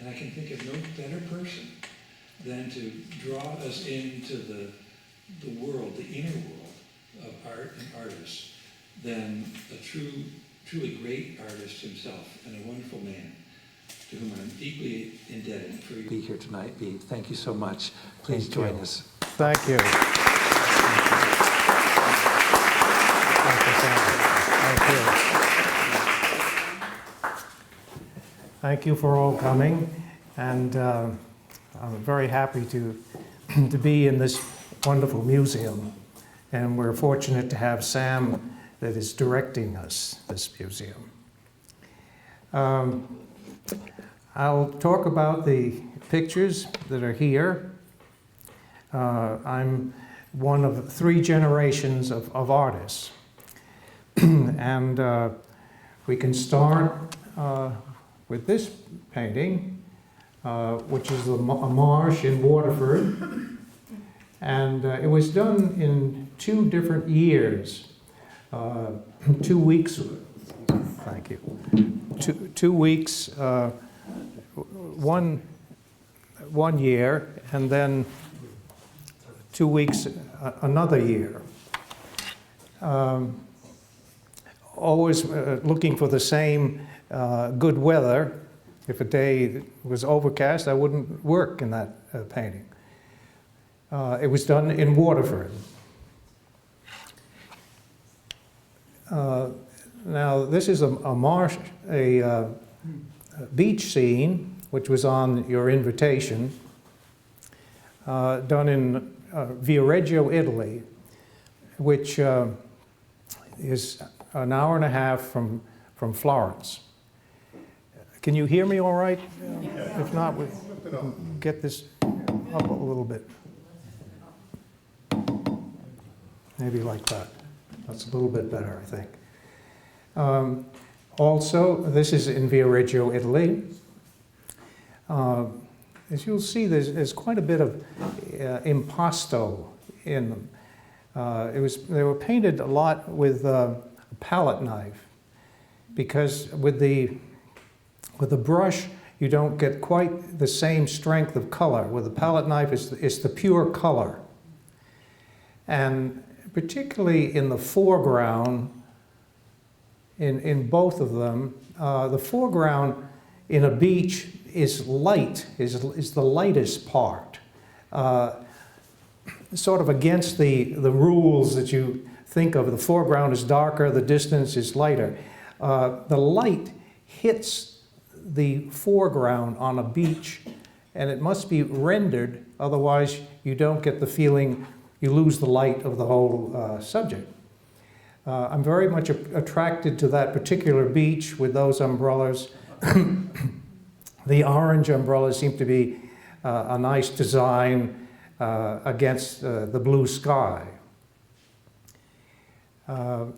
And I can think of no better person than to draw us into the world, the inner world of art and artists, than a truly great artist himself and a wonderful man to whom I'm deeply indebted for you. Be here tonight. Thank you so much. Please join us. Thank you. Thank you. Thank you for all coming, and I'm very happy to be in this wonderful museum, and we're fortunate to have Sam that is directing us, this museum. I'll talk about the pictures that are here. I'm one of 3 generations of artists. And we can start with this painting, which is a marsh in Waterford. And it was done in 2 different years. 2 weeks, thank you. 2 weeks, one year, and then 2 weeks another year. Always looking for the same good weather. If a day was overcast, I wouldn't work in that painting. It was done in Waterford. Now, this is a beach scene, which was on your invitation, done in Viareggio, Italy, which is an hour and a half from Florence. Can you hear me all right? If not, we can get this up a little bit. Maybe like that. That's a little bit better, I think. Also, this is in Viareggio, Italy. As you'll see, there's quite a bit of impasto in them. They were painted a lot with a palette knife, because with the brush you don't get quite the same strength of color. With the palette knife, it's the pure color. And particularly in the foreground, in both of them, the foreground in a beach is light, is the lightest part. Sort of against the rules that you think of. The foreground is darker, the distance is lighter. The light hits the foreground on a beach, and it must be rendered, otherwise you don't get the feeling, you lose the light of the whole subject. I'm very much attracted to that particular beach with those umbrellas. The orange umbrellas seem to be a nice design against the blue sky. I've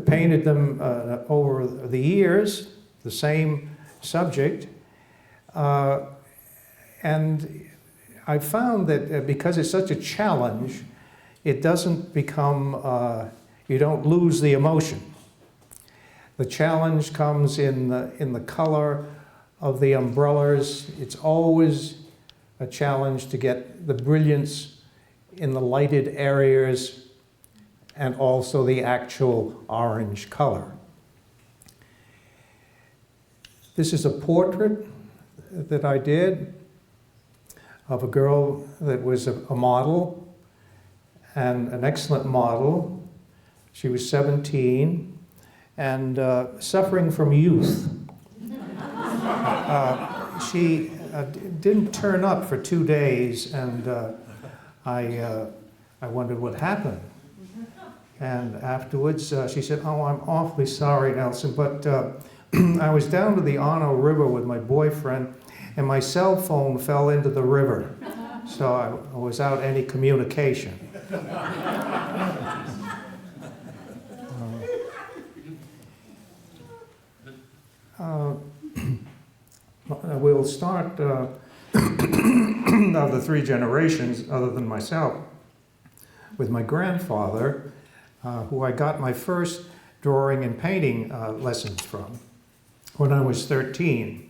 painted them over the years, the same subject, and I found that because it's such a challenge, it doesn't become, you don't lose the emotion. The challenge comes in the color of the umbrellas. It's always a challenge to get the brilliance in the lighted areas and also the actual orange color. This is a portrait that I did of a girl that was a model, and an excellent model. She was 17 and suffering from youth. She didn't turn up for 2 days, and I wondered what happened. And afterwards, she said, "Oh, I'm awfully sorry, Nelson, but I was down to the Arno River with my boyfriend, and my cell phone fell into the river, so I was out any communication." We'll start of the 3 generations, other than myself, with my grandfather, who I got my first drawing and painting lessons from when I was 13.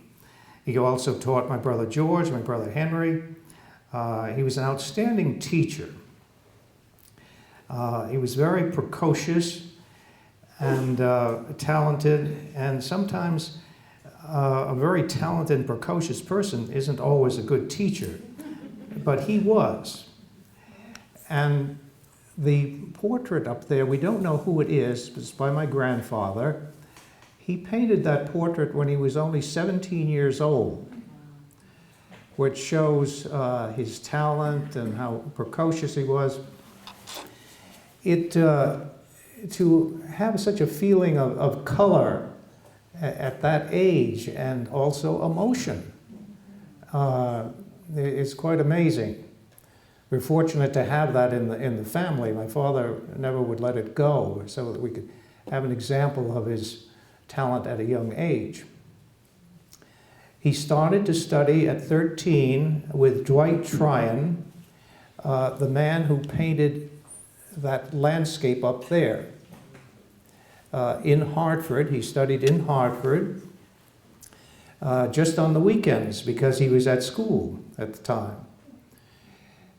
He also taught my brother George, my brother Henry. He was an outstanding teacher. He was very precocious and talented, and sometimes a very talented and precocious person isn't always a good teacher, but he was. And the portrait up there, we don't know who it is, but it's by my grandfather. He painted that portrait when he was only 17 years old, which shows his talent and how precocious he was. To have such a feeling of color at that age, and also emotion, is quite amazing. We're fortunate to have that in the family. My father never would let it go, so that we could have an example of his talent at a young age. He started to study at 13 with Dwight Tryon, the man who painted that landscape up there. In Hartford, he studied in Hartford just on the weekends because he was at school at the time.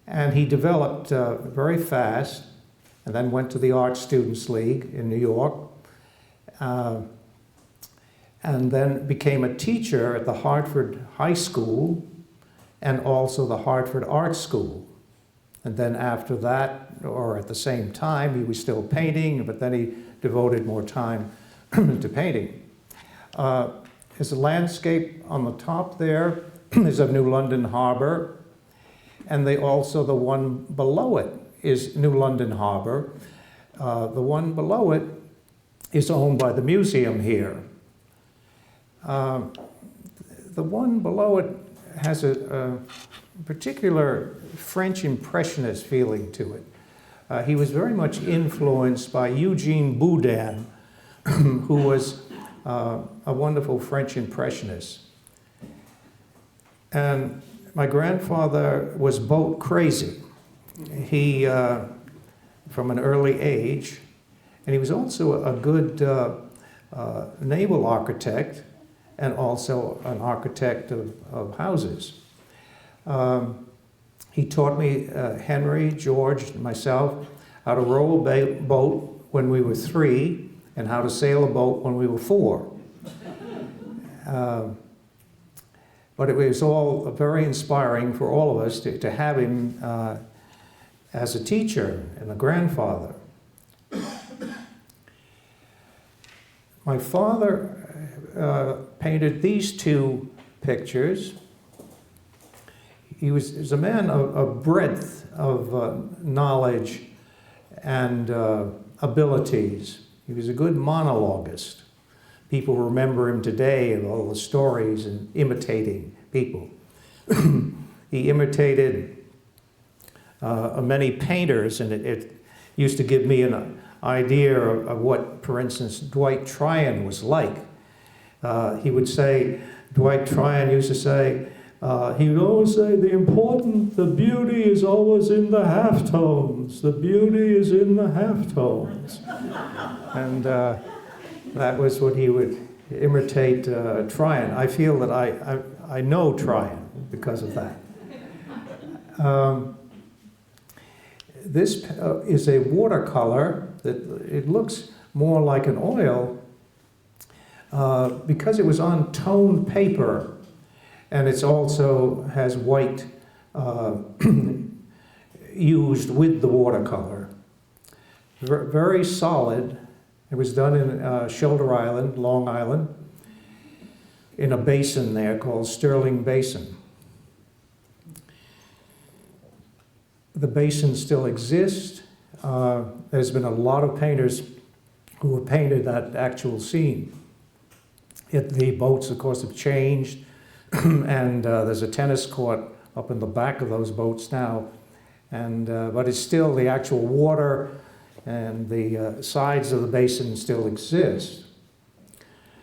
And he developed very fast, and then went to the Art Students League in New York, and then became a teacher at the Hartford High School and also the Hartford Art School. And then after that, or at the same time, he was still painting, but then he devoted more time to painting. His landscape on the top there is of New London Harbor, and the one below it is New London Harbor. The one below it is owned by the museum here. The one below it has a particular French Impressionist feeling to it. He was very much influenced by Eugene Boudin, who was a wonderful French Impressionist. And my grandfather was boat crazy. He, from an early age, and he was also a good naval architect and also an architect of houses. He taught me, Henry, George, and myself, how to row a boat when we were 3 and how to sail a boat when we were 4. But it was all very inspiring for all of us to have him as a teacher and a grandfather. My father painted these 2 pictures. He was a man of breadth of knowledge and abilities. He was a good monologuist. People remember him today of all the stories and imitating people. He imitated many painters, and it used to give me an idea of what, for instance, Dwight Tryon was like. He would say, Dwight Tryon used to say, he would always say, the beauty is always in the halftones. The beauty is in the halftones. And that was what he would imitate Tryon. I feel that I know Tryon because of that. This is a watercolor that it looks more like an oil because it was on toned paper, and it's also has white used with the watercolor. Very solid. It was done in Shoulder Island, Long Island, in a basin there called Sterling Basin. The basin still exists. There's been a lot of painters who have painted that actual scene. The boats, of course, have changed, and there's a tennis court up in the back of those boats now, and but it's still the actual water, and the sides of the basin still exist.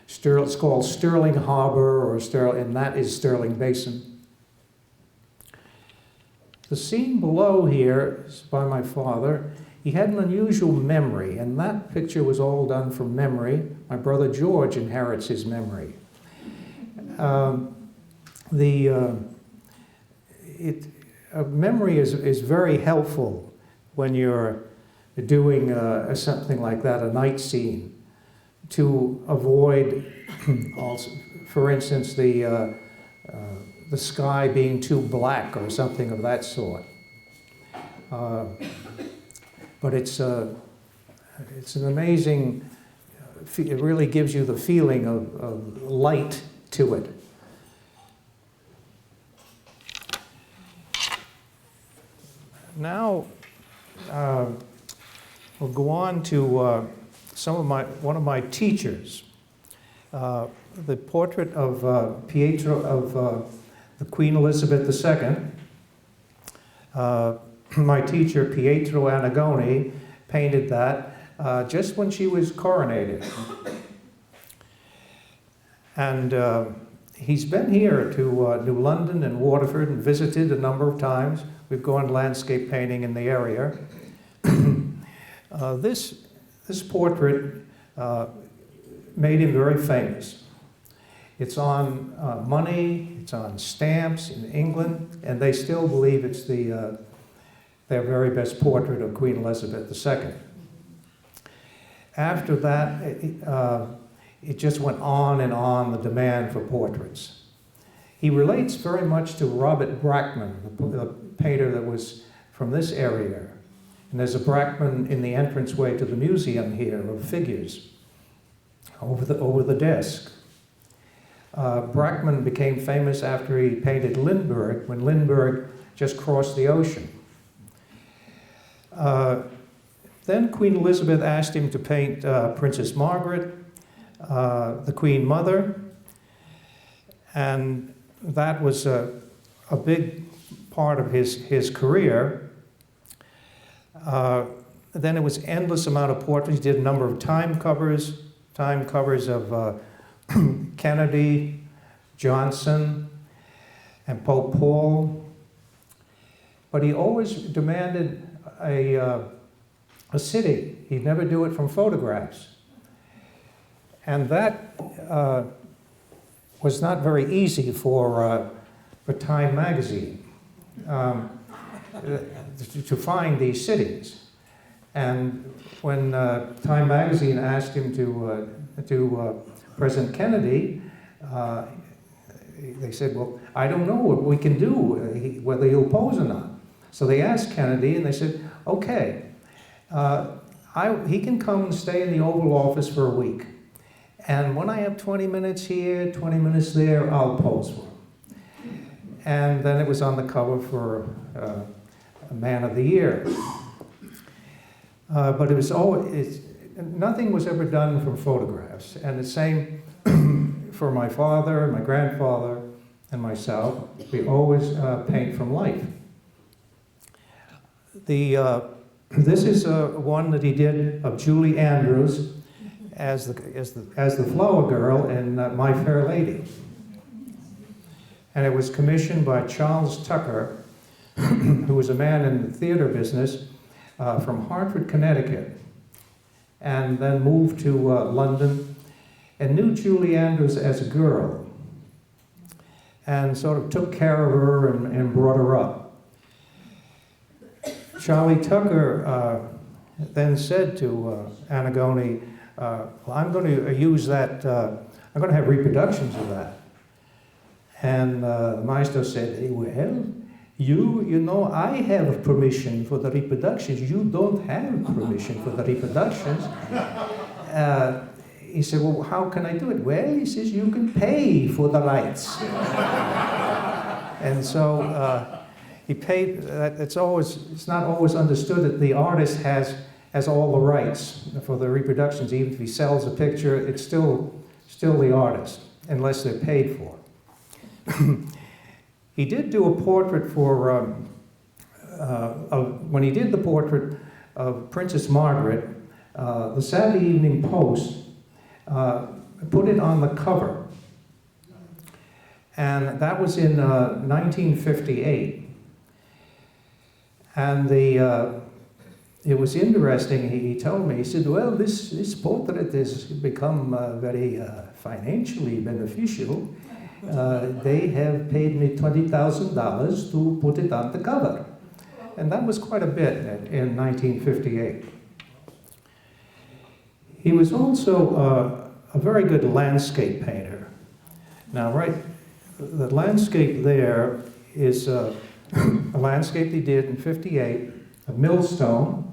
It's called Sterling Harbor, and that is Sterling Basin. The scene below here is by my father. He had an unusual memory, and that picture was all done from memory. My brother George inherits his memory. Memory is very helpful when you're doing something like that, a night scene, to avoid, also, for instance, the sky being too black or something of that sort. But it's an amazing, it really gives you the feeling of light to it. Now, we'll go on to one of my teachers. The portrait of Pietro of the Queen Elizabeth II. My teacher, Pietro Annigoni, painted that just when she was coronated. And he's been here to New London and Waterford and visited a number of times. We've gone landscape painting in the area. This portrait made him very famous. It's on money, it's on stamps in England, and they still believe it's their very best portrait of Queen Elizabeth II. After that, it just went on and on, the demand for portraits. He relates very much to Robert Brackman, the painter that was from this area. And there's a Brackman in the entranceway to the museum here of figures over the desk. Brackman became famous after he painted Lindbergh, when Lindbergh just crossed the ocean. Then Queen Elizabeth asked him to paint Princess Margaret, the Queen Mother, and that was a big part of his career. Then it was endless amount of portraits. He did a number of time covers of Kennedy, Johnson, and Pope Paul. But he always demanded a sitting. He'd never do it from photographs. And that was not very easy for Time magazine to find these sittings. And when Time magazine asked him to President Kennedy, they said, well, I don't know what we can do, whether he'll pose or not. So they asked Kennedy, and they said, okay, he can come and stay in the Oval Office for a week. And when I have 20 minutes here, 20 minutes there, I'll pose for him. And then it was on the cover for Man of the Year. But it was always, nothing was ever done from photographs. And the same for my father, my grandfather, and myself. We always paint from life. This is one that he did of Julie Andrews as the flower girl in My Fair Lady. And it was commissioned by Charles Tucker, who was a man in the theater business from Hartford, Connecticut, and then moved to London and knew Julie Andrews as a girl and sort of took care of her and brought her up. Charlie Tucker then said to Annigoni, well, I'm going to use that, I'm going to have reproductions of that. And the maestro said, hey, well, you know, I have permission for the reproductions. You don't have permission for the reproductions. He said, well, how can I do it? Well, he says, you can pay for the rights. And so he paid, it's not always understood that the artist has all the rights for the reproductions. Even if he sells a picture, it's still the artist, unless they're paid for. He did do a portrait for, when he did the portrait of Princess Margaret, the Saturday Evening Post put it on the cover. And that was in 1958. And it was interesting. He told me, he said, well, this portrait has become very financially beneficial. They have paid me $20,000 to put it on the cover. And that was quite a bit in 1958. He was also a very good landscape painter. Now, right, the landscape there is a landscape he did in '58, a millstone.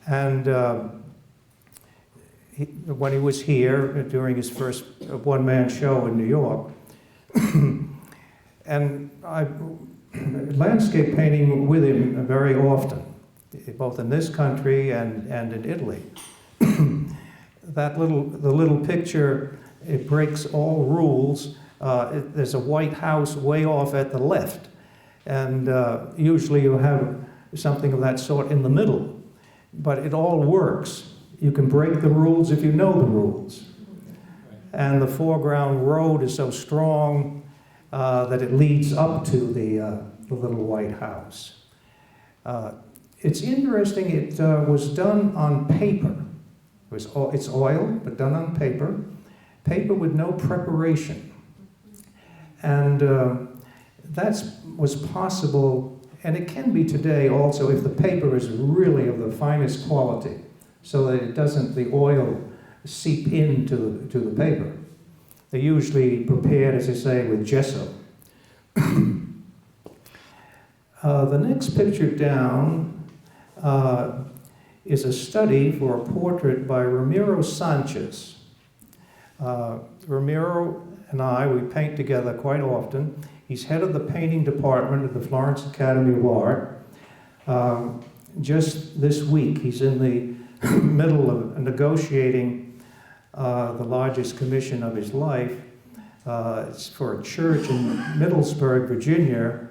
And when he was here during his first one-man show in New York, and I landscape painting with him very often, both in this country and in Italy. The little picture, it breaks all rules. There's a white house way off at the left, and usually you have something of that sort in the middle. But it all works. You can break the rules if you know the rules. And the foreground road is so strong that it leads up to the little white house. It's interesting, it was done on paper. It's oil, but done on paper. Paper with no preparation. And that was possible. And it can be today also if the paper is really of the finest quality, so that it doesn't, the oil seep into the paper. They're usually prepared, as I say, with gesso. The next picture down is a study for a portrait by Ramiro Sanchez. Ramiro and I, we paint together quite often. He's head of the painting department at the Florence Academy of Art. Just this week, he's in the middle of negotiating the largest commission of his life. It's for a church in Middlesburg, Virginia,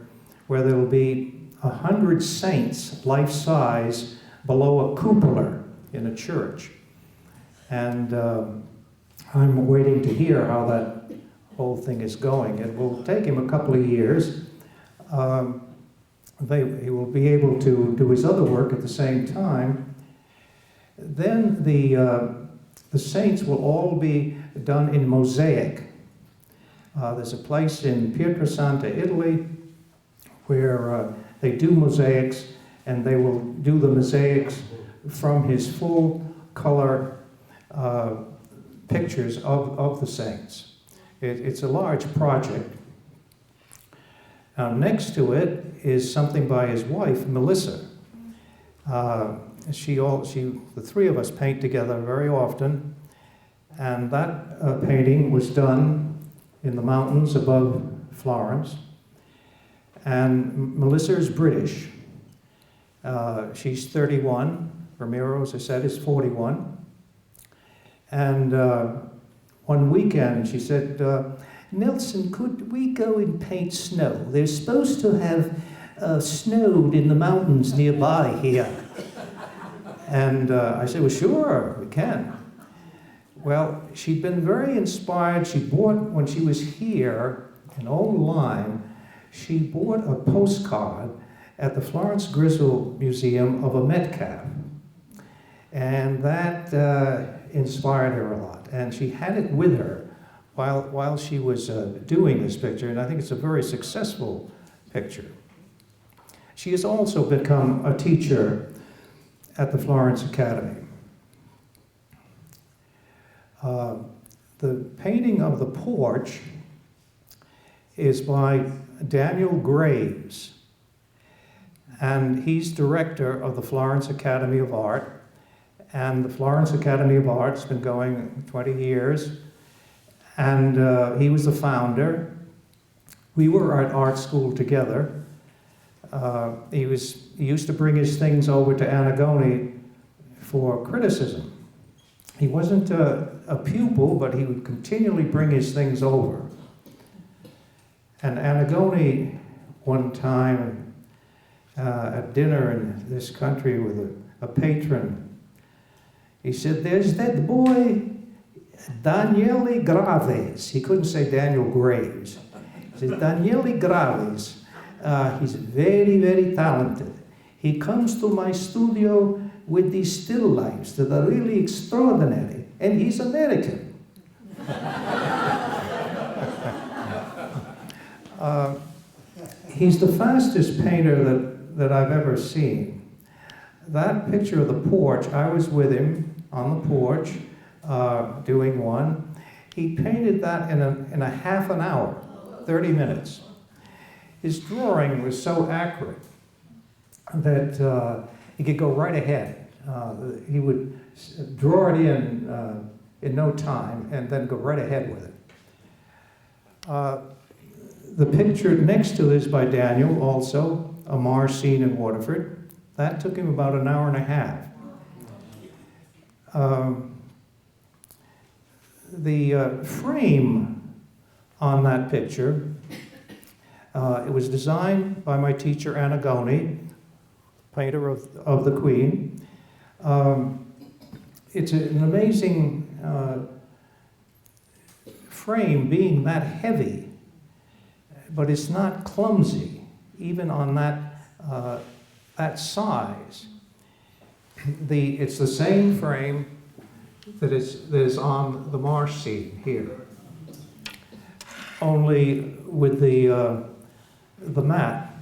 where there will be 100 saints, life-size, below a cupola in a church. And I'm waiting to hear how that whole thing is going. It will take him a couple of years. He will be able to do his other work at the same time. Then the saints will all be done in mosaic. There's a place in Pietrasanta, Italy, where they do mosaics, and they will do the mosaics from his full color pictures of the saints. It's a large project. Next to it is something by his wife, Melissa. The three of us paint together very often, and that painting was done in the mountains above Florence. And Melissa is British. She's 31. Ramiro, as I said, is 41. And one weekend she said, Nelson, could we go and paint snow? They're supposed to have snowed in the mountains nearby here. And I said, well, sure, we can. Well, she'd been very inspired. She bought, when she was here in Old Lyme, she bought a postcard at the Florence Grizzle Museum of a Metcalf. And that inspired her a lot. And she had it with her while she was doing this picture, and I think it's a very successful picture. She has also become a teacher at the Florence Academy. The painting of the porch is by Daniel Graves, and he's director of the Florence Academy of Art, and the Florence Academy of Art's been going 20 years, and he was the founder. We were at art school together. He used to bring his things over to Antigone for criticism. He wasn't a pupil, but he would continually bring his things over. And Antigone, one time at dinner in this country with a patron, he said, there's that boy, Daniele Graves. He couldn't say Daniel Graves. He said, Daniele Graves. He's very, very talented. He comes to my studio with these still lifes that are really extraordinary, and he's American. He's the fastest painter that I've ever seen. That picture of the porch, I was with him on the porch doing one. He painted that in a half an hour, 30 minutes. His drawing was so accurate that he could go right ahead. He would draw it in no time and then go right ahead with it. The picture next to this by Daniel, also, a Marsh scene in Waterford, that took him about an hour and a half. The frame on that picture, it was designed by my teacher Annagoni, painter of the Queen. It's an amazing frame, being that heavy, but it's not clumsy, even on that size. It's the same frame that is on the Marsh scene here, only with the mat.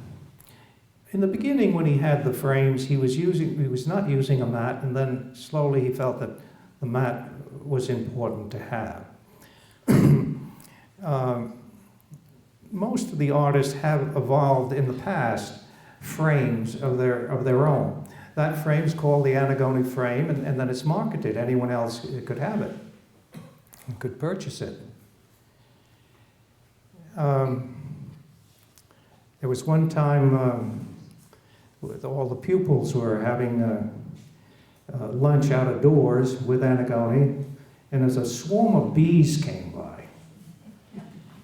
In the beginning, when he had the frames, he was not using a mat, and then slowly he felt that the mat was important to have. Most of the artists have evolved in the past frames of their own. That frame's called the Annagoni frame, and then it's marketed. Anyone else could have it, could purchase it. There was one time all the pupils were having lunch out of doors with Annagoni, and as a swarm of bees came by.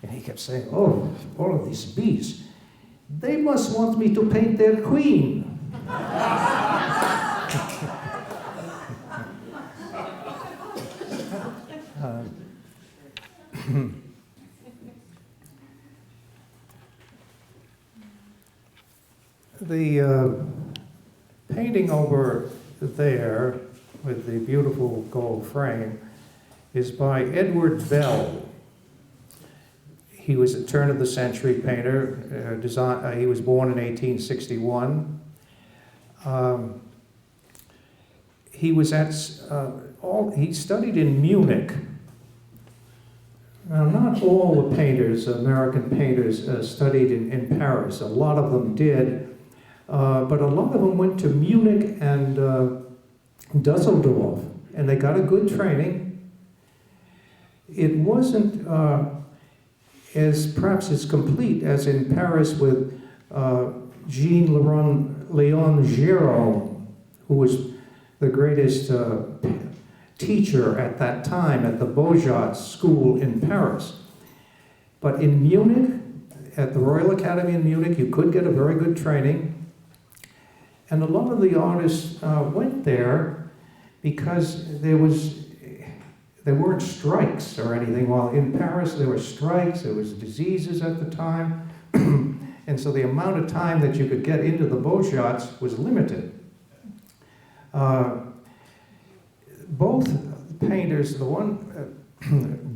And he kept saying, "Oh, all of these bees, they must want me to paint their queen." The painting over there with the beautiful gold frame is by Edward Bell. He was a turn-of-the-century painter. He was born in 1861. He studied in Munich. Now, not all the painters, American painters, studied in Paris. A lot of them did, but a lot of them went to Munich and Dusseldorf, and they got a good training. It wasn't perhaps as complete as in Paris with Jean-Léon Giraud, who was the greatest teacher at that time at the Beaux-Arts School in Paris. But in Munich, at the Royal Academy in Munich, you could get a very good training. And a lot of the artists went there because there weren't strikes or anything. While in Paris there were strikes, there was diseases at the time, and so the amount of time that you could get into the Beaux-Arts was limited. Both painters, the one,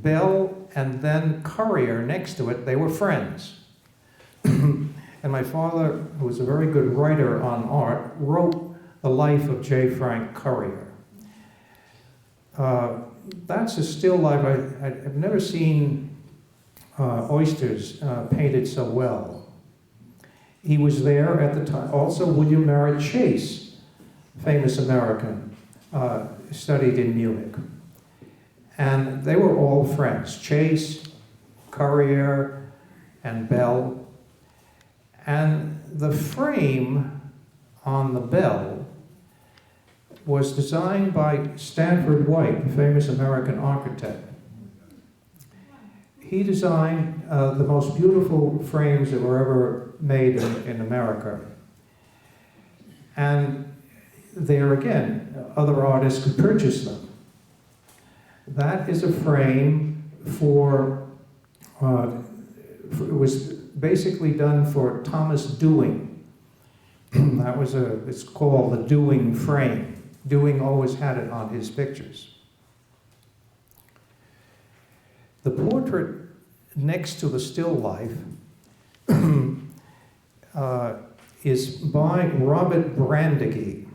Bell and then Currier next to it, they were friends. And my father, who was a very good writer on art, wrote The Life of J. Frank Currier. That's a still life. I've never seen oysters painted so well. He was there at the time. Also, William Merritt Chase, famous American, studied in Munich. And they were all friends, Chase, Currier, and Bell. And the frame on the Bell was designed by Stanford White, a famous American architect. He designed the most beautiful frames that were ever made in America. And there again, other artists could purchase them. That is a frame it was basically done for Thomas Dewing. It's called the Dewing frame. Dewing always had it on his pictures. The portrait next to the still life is by Robert Brandegee.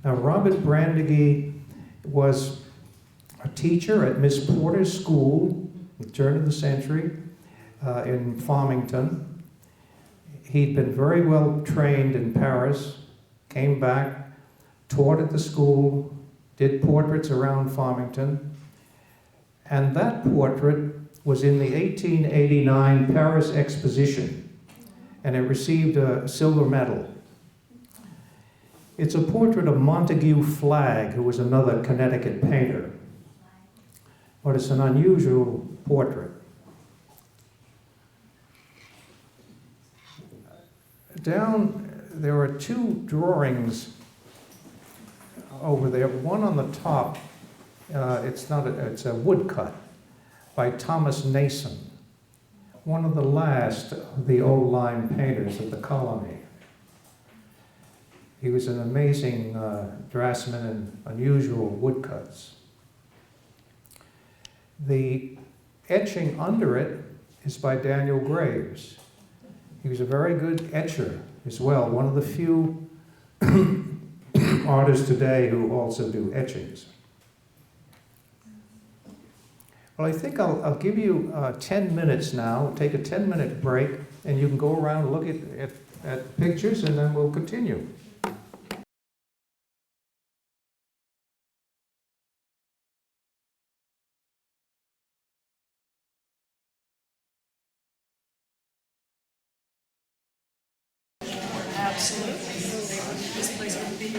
Now, Robert Brandegee was a teacher at Miss Porter's School at the turn of the century in Farmington. He'd been very well trained in Paris, came back, taught at the school, did portraits around Farmington, and that portrait was in the 1889 Paris Exposition, and it received a silver medal. It's a portrait of Montague Flagg, who was another Connecticut painter, but it's an unusual portrait. Down, there are two drawings over there. One on the top, it's a woodcut by Thomas Nason, one of the last of the old line painters of the colony. He was an amazing draftsman in unusual woodcuts. The etching under it is by Daniel Graves. He was a very good etcher as well, one of the few artists today who also do etchings. Well, I think I'll give you 10 minutes now, take a 10-minute break, and you can go around and look at pictures, and then we'll continue. Absolutely. This place would be.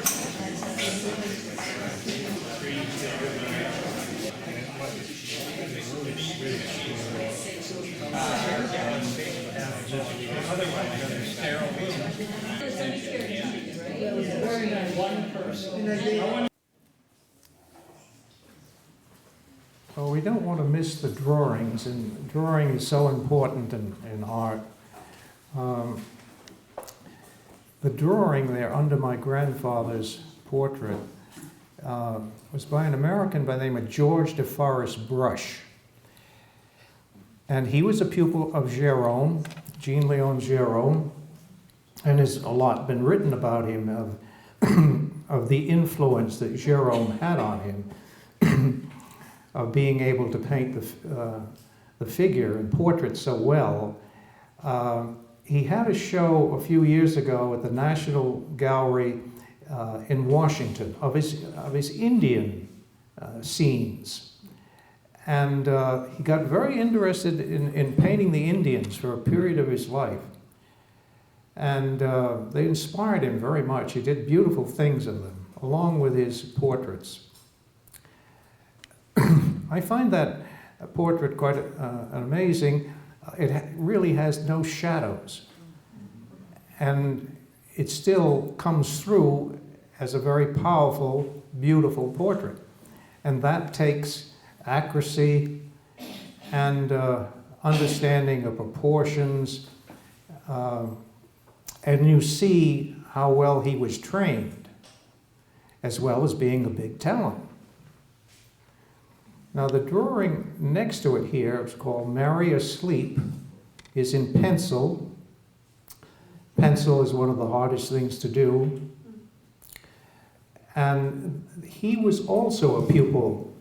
Well, we don't want to miss the drawings, and drawing is so important in art. The drawing there under my grandfather's portrait was by an American by the name of George DeForest Brush. And he was a pupil of Gérôme, Jean-Léon Gérôme, and there's a lot been written about him, of the influence that Gérôme had on him, of being able to paint the figure and portrait so well. He had a show a few years ago at the National Gallery in Washington of his Indian scenes. And he got very interested in painting the Indians for a period of his life. And they inspired him very much. He did beautiful things of them, along with his portraits. I find that portrait quite amazing. It really has no shadows. And it still comes through as a very powerful, beautiful portrait. And that takes accuracy and understanding of proportions. And you see how well he was trained, as well as being a big talent. Now the drawing next to it here, it's called Mary Asleep, is in pencil. Pencil is one of the hardest things to do. And he was also a pupil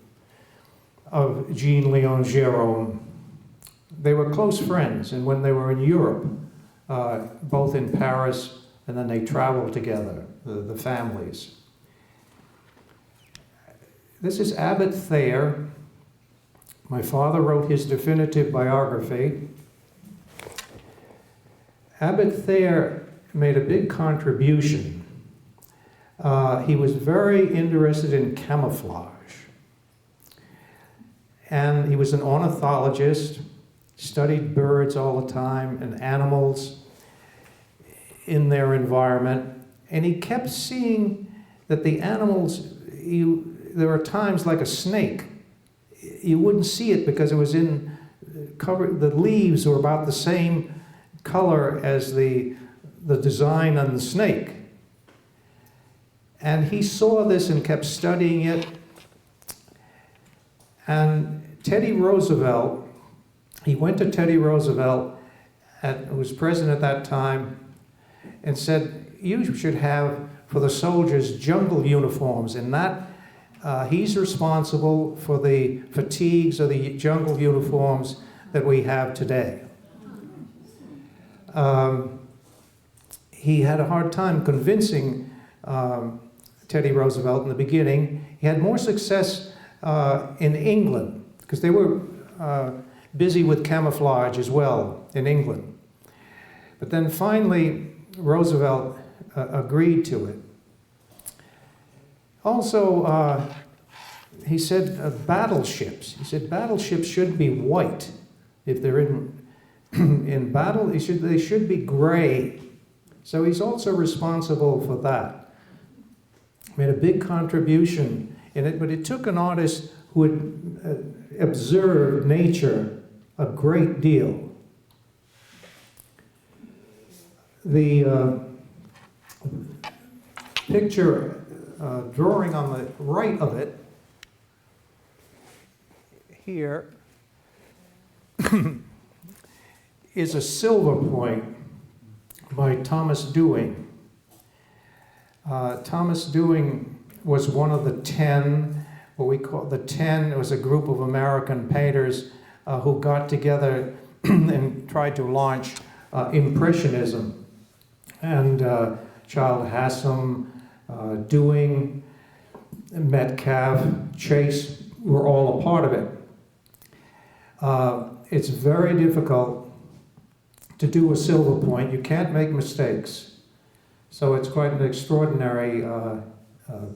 of Jean-Léon Gérôme. They were close friends, and when they were in Europe, both in Paris, and then they traveled together, the families. This is Abbot Thayer. My father wrote his definitive biography. Abbot Thayer made a big contribution. He was very interested in camouflage. And he was an ornithologist, studied birds all the time and animals in their environment. And he kept seeing that the animals, there were times like a snake, you wouldn't see it because it was the leaves were about the same color as the design on the snake. And he saw this and kept studying it. And Teddy Roosevelt, he went to Teddy Roosevelt who was president at that time, and said, you should have for the soldiers jungle uniforms, and that he's responsible for the fatigues of the jungle uniforms that we have today. He had a hard time convincing Teddy Roosevelt in the beginning. He had more success in England, because they were busy with camouflage as well in England. But then finally, Roosevelt agreed to it. Also, he said battleships. He said battleships should be white if they're in battle. They should be gray. So he's also responsible for that. Made a big contribution in it, but it took an artist who had observed nature a great deal. The picture drawing on the right of it here is a silver point by Thomas Dewing. Thomas Dewing was one of the 10, what we call the 10, it was a group of American painters who got together and tried to launch Impressionism. And Child Hassam, Dewing, Metcalf, Chase were all a part of it. It's very difficult to do a silver point. You can't make mistakes. So it's quite an extraordinary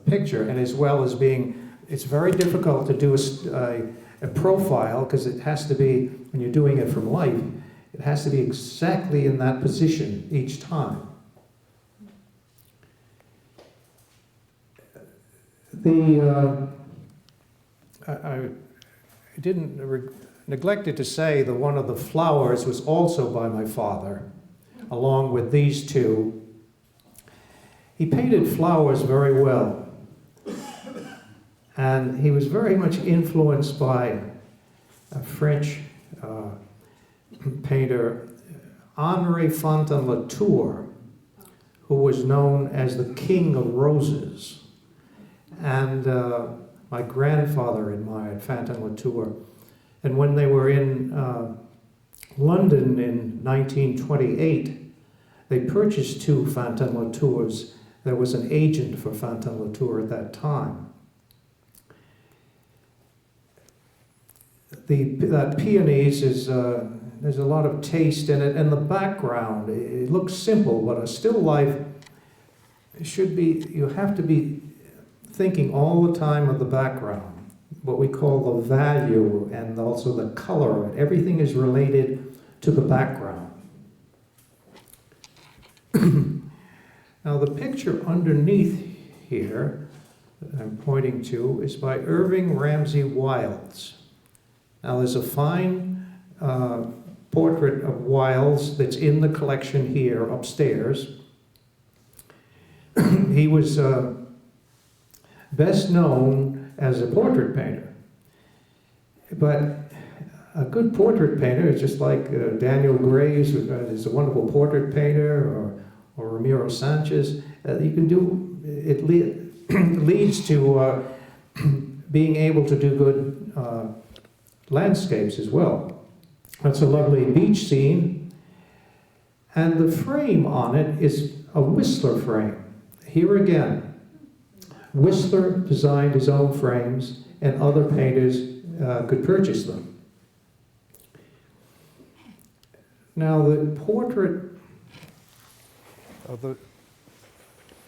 picture, and as well as being, it's very difficult to do a profile, because it has to be, when you're doing it from life, it has to be exactly in that position each time. I neglected to say that one of the flowers was also by my father, along with these two. He painted flowers very well, and he was very much influenced by a French painter, Henri Fontaine-Latour, who was known as the King of Roses. And my grandfather admired Fontaine-Latour. And when they were in London in 1928, they purchased 2 Fontaine-Latours. There was an agent for Fontaine-Latour at that time. That peonies is, there's a lot of taste in it, and the background, it looks simple, but a still life should be, you have to be thinking all the time of the background, what we call the value, and also the color of it. Everything is related to the background. Now the picture underneath here that I'm pointing to is by Irving Ramsay Wilds. Now there's a fine portrait of Wilds that's in the collection here upstairs. He was best known as a portrait painter. But a good portrait painter is just like Daniel Graves is a wonderful portrait painter, or Ramiro Sanchez. You can do, it leads to being able to do good landscapes as well. That's a lovely beach scene. And the frame on it is a Whistler frame. Here again, Whistler designed his own frames, and other painters could purchase them. Now the portrait of that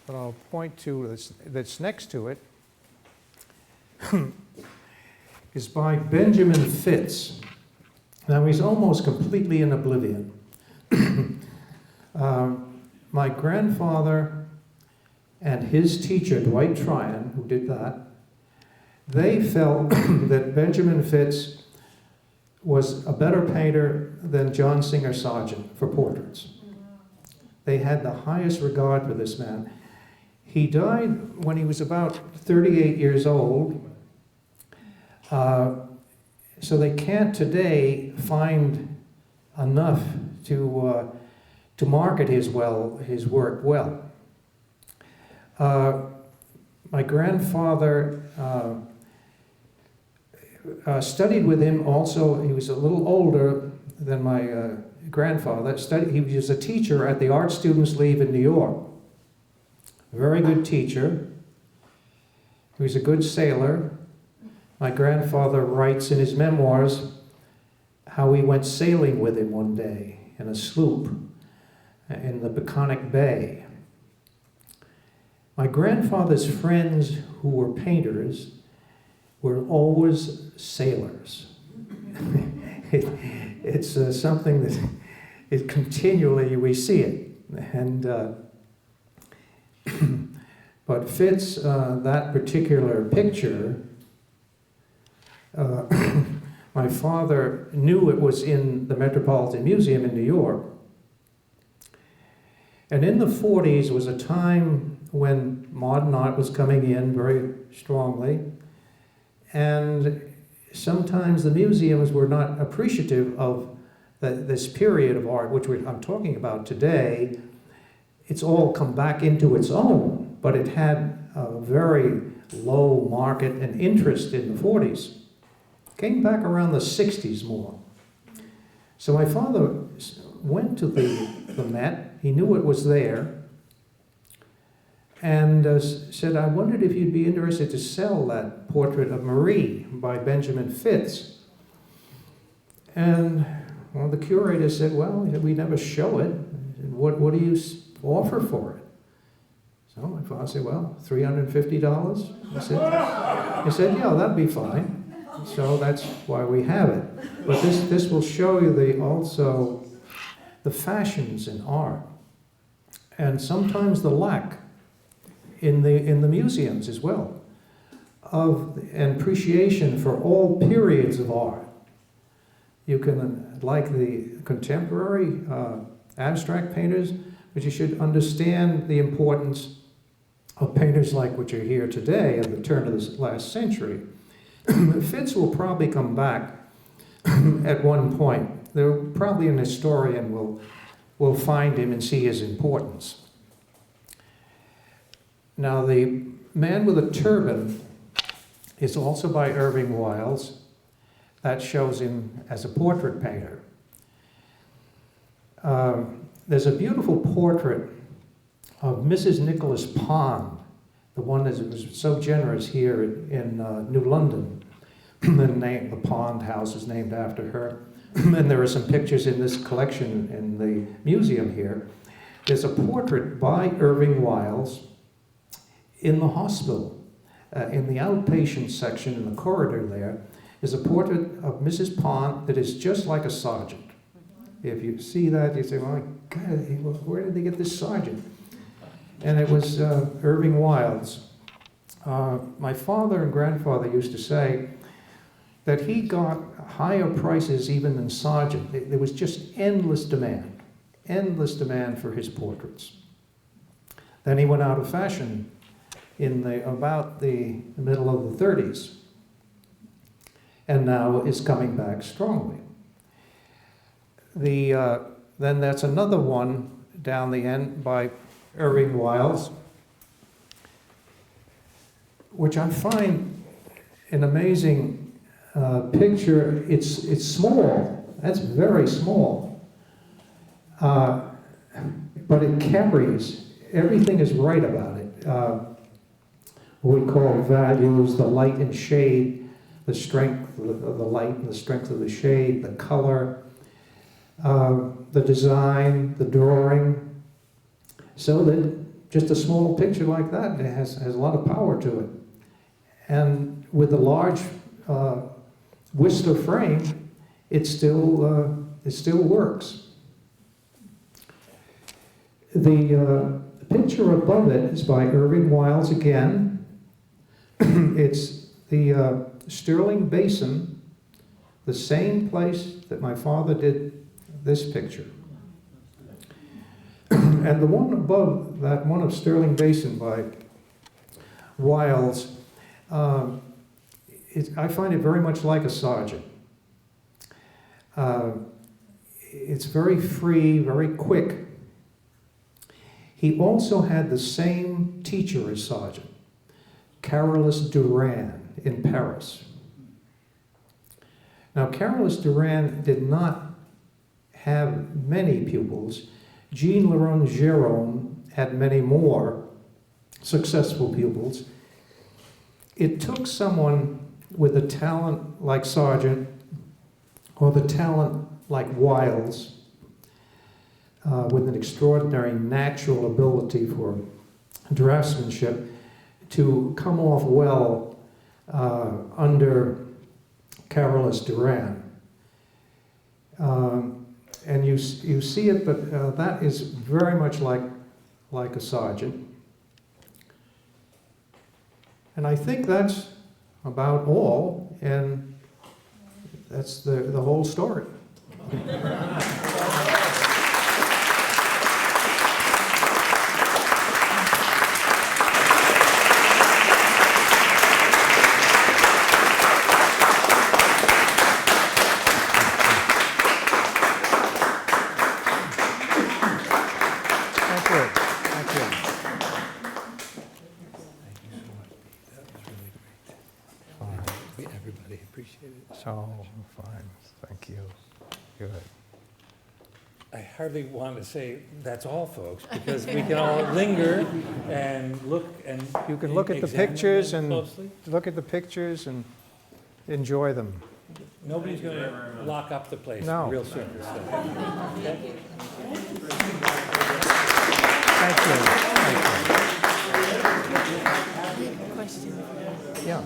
I'll point to that's next to it is by Benjamin Fitz. Now he's almost completely in oblivion. My grandfather and his teacher, Dwight Tryon, who did that, they felt that Benjamin Fitz was a better painter than John Singer Sargent for portraits. They had the highest regard for this man. He died when he was about 38 years old, so they can't today find enough to market his work well. My grandfather studied with him also. He was a little older than my grandfather. He was a teacher at the Art Students' League in New York. Very good teacher. He was a good sailor. My grandfather writes in his memoirs how he went sailing with him one day in a sloop in the Peconic Bay. My grandfather's friends who were painters were always sailors. It's something that is continually, we see it. And but Fitz, that particular picture, my father knew it was in the Metropolitan Museum in New York. And in the 40s was a time when modern art was coming in very strongly. And sometimes the museums were not appreciative of this period of art, which I'm talking about today. It's all come back into its own, but it had a very low market and interest in the 40s. Came back around the 60s more. So my father went to the Met. He knew it was there. And said, I wondered if you'd be interested to sell that portrait of Marie by Benjamin Fitz. And well, the curator said, well, we never show it. What do you offer for it? So my father said, well, $350. He said, yeah, that'd be fine. So that's why we have it. But this will show you also the fashions in art, and sometimes the lack in the museums as well of an appreciation for all periods of art. You can like the contemporary abstract painters, but you should understand the importance of painters like which are here today at the turn of the last century. Fitz will probably come back at one point. There probably an historian will find him and see his importance. Now the Man with a Turban is also by Irving Wiles. That shows him as a portrait painter. There's a beautiful portrait of Mrs. Nicholas Pond, the one that was so generous here in New London. The Pond House is named after her. And there are some pictures in this collection in the museum here. There's a portrait by Irving Wiles in the hospital. In the outpatient section in the corridor there is a portrait of Mrs. Pond that is just like a sergeant. If you see that, you say, well, God, where did they get this sergeant? And it was Irving Wiles. My father and grandfather used to say that he got higher prices even than Sargent. There was just endless demand for his portraits. Then he went out of fashion in about the middle of the 30s, and now is coming back strongly. Then that's another one down the end by Irving Wiles, which I find an amazing picture. It's small. That's very small. But it carries. Everything is right about it. What we call values, the light and shade, the strength of the light and the strength of the shade, the color, the design, the drawing. So that just a small picture like that has a lot of power to it. And with a large Whistler frame, it still works. The picture above it is by Irving Wiles again. It's the Sterling Basin, the same place that my father did this picture. And the one above that one of Sterling Basin by Wiles, I find it very much like a sergeant. It's very free, very quick. He also had the same teacher as Sargent, Carolus Duran in Paris. Now, Carolus Duran did not have many pupils. Jean Leron Gérôme had many more successful pupils. It took someone with a talent like Sargent, or the talent like Wiles, with an extraordinary natural ability for draftsmanship, to come off well under Carolus Duran. And you see it, but that is very much like a Sargent. And I think that's about all, and that's the whole story. Everybody appreciated it. So, fine, thank you. Good. I hardly want to say that's all, folks, because we can all linger and look and You can look at the examine pictures them and closely. look at the pictures and enjoy them. Nobody's going to lock up the place No. real soon. So. Okay. Thank you. Question. Yeah.